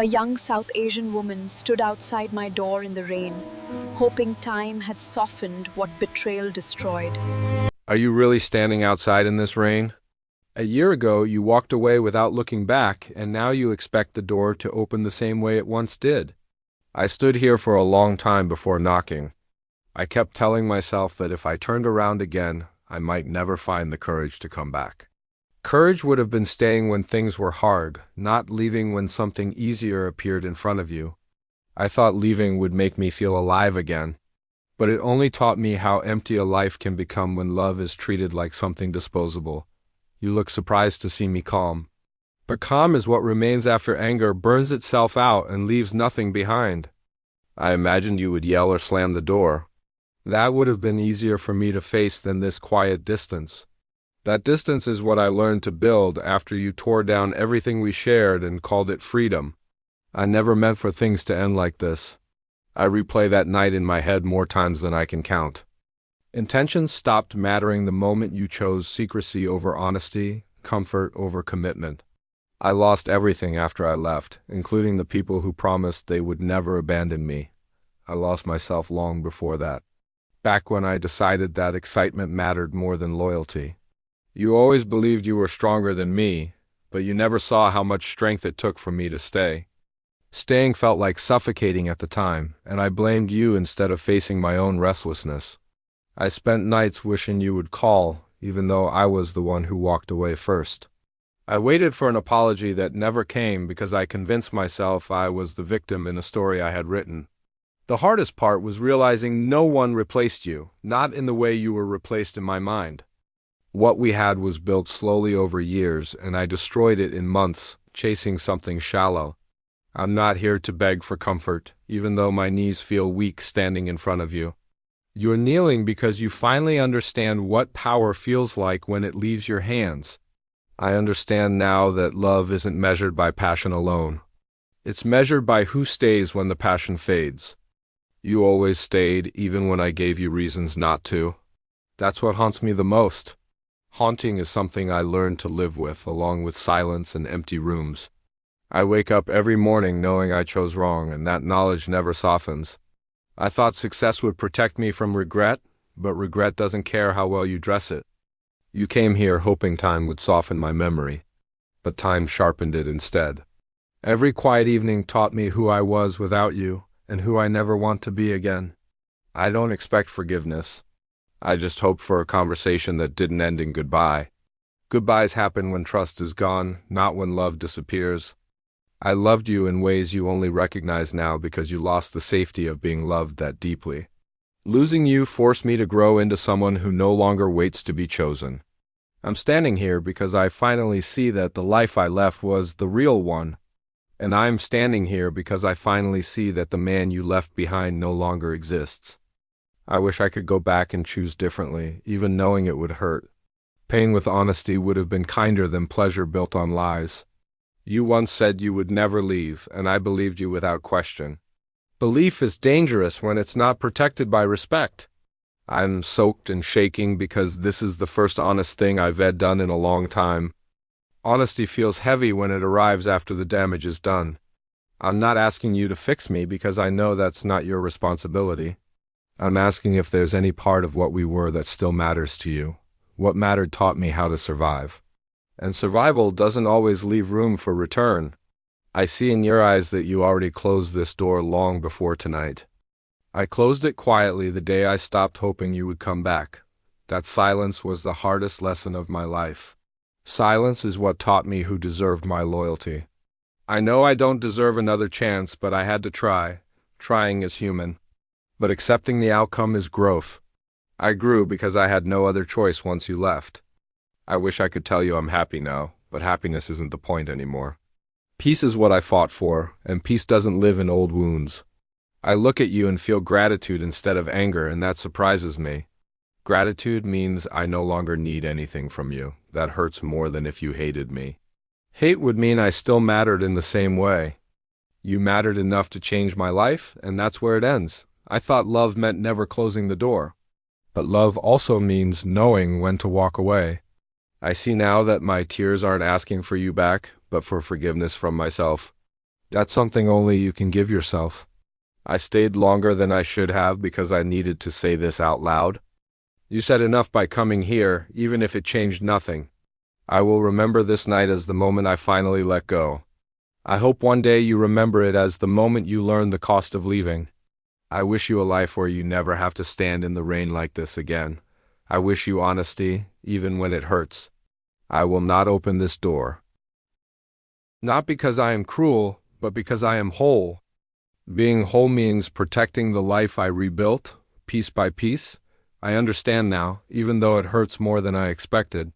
A young South Asian woman stood outside my door in the rain, hoping time had softened what betrayal destroyed. Are you really standing outside in this rain? A year ago, you walked away without looking back, and now you expect the door to open the same way it once did. I stood here for a long time before knocking. I kept telling myself that if I turned around again, I might never find the courage to come back. Courage would have been staying when things were hard, not leaving when something easier appeared in front of you. I thought leaving would make me feel alive again, but it only taught me how empty a life can become when love is treated like something disposable. You look surprised to see me calm. But calm is what remains after anger burns itself out and leaves nothing behind. I imagined you would yell or slam the door. That would have been easier for me to face than this quiet distance. That distance is what I learned to build after you tore down everything we shared and called it freedom. I never meant for things to end like this. I replay that night in my head more times than I can count. Intentions stopped mattering the moment you chose secrecy over honesty, comfort over commitment. I lost everything after I left, including the people who promised they would never abandon me. I lost myself long before that, back when I decided that excitement mattered more than loyalty. You always believed you were stronger than me, but you never saw how much strength it took for me to stay. Staying felt like suffocating at the time, and I blamed you instead of facing my own restlessness. I spent nights wishing you would call, even though I was the one who walked away first. I waited for an apology that never came because I convinced myself I was the victim in a story I had written. The hardest part was realizing no one replaced you, not in the way you were replaced in my mind. What we had was built slowly over years, and I destroyed it in months, chasing something shallow. I'm not here to beg for comfort, even though my knees feel weak standing in front of you. You're kneeling because you finally understand what power feels like when it leaves your hands. I understand now that love isn't measured by passion alone. It's measured by who stays when the passion fades. You always stayed, even when I gave you reasons not to. That's what haunts me the most. Haunting is something I learned to live with, along with silence and empty rooms. I wake up every morning knowing I chose wrong, and that knowledge never softens. I thought success would protect me from regret, but regret doesn't care how well you dress it. You came here hoping time would soften my memory, but time sharpened it instead. Every quiet evening taught me who I was without you, and who I never want to be again. I don't expect forgiveness. I just hope for a conversation that didn't end in goodbye. Goodbyes happen when trust is gone, not when love disappears. I loved you in ways you only recognize now because you lost the safety of being loved that deeply. Losing you forced me to grow into someone who no longer waits to be chosen. I'm standing here because I finally see that the life I left was the real one. And I'm standing here because I finally see that the man you left behind no longer exists. I wish I could go back and choose differently, even knowing it would hurt. Pain with honesty would have been kinder than pleasure built on lies. You once said you would never leave, and I believed you without question. Belief is dangerous when it's not protected by respect. I'm soaked and shaking because this is the first honest thing I've done in a long time. Honesty feels heavy when it arrives after the damage is done. I'm not asking you to fix me because I know that's not your responsibility. I'm asking if there's any part of what we were that still matters to you. What mattered taught me how to survive. And survival doesn't always leave room for return. I see in your eyes that you already closed this door long before tonight. I closed it quietly the day I stopped hoping you would come back. That silence was the hardest lesson of my life. Silence is what taught me who deserved my loyalty. I know I don't deserve another chance, but I had to try. Trying is human. But accepting the outcome is growth. I grew because I had no other choice once you left. I wish I could tell you I'm happy now, but happiness isn't the point anymore. Peace is what I fought for, and peace doesn't live in old wounds. I look at you and feel gratitude instead of anger, and that surprises me. Gratitude means I no longer need anything from you. That hurts more than if you hated me. Hate would mean I still mattered in the same way. You mattered enough to change my life, and that's where it ends. I thought love meant never closing the door. But love also means knowing when to walk away. I see now that my tears aren't asking for you back, but for forgiveness from myself. That's something only you can give yourself. I stayed longer than I should have because I needed to say this out loud. You said enough by coming here, even if it changed nothing. I will remember this night as the moment I finally let go. I hope one day you remember it as the moment you learn the cost of leaving. I wish you a life where you never have to stand in the rain like this again. I wish you honesty, even when it hurts. I will not open this door. Not because I am cruel, but because I am whole. Being whole means protecting the life I rebuilt, piece by piece. I understand now, even though it hurts more than I expected.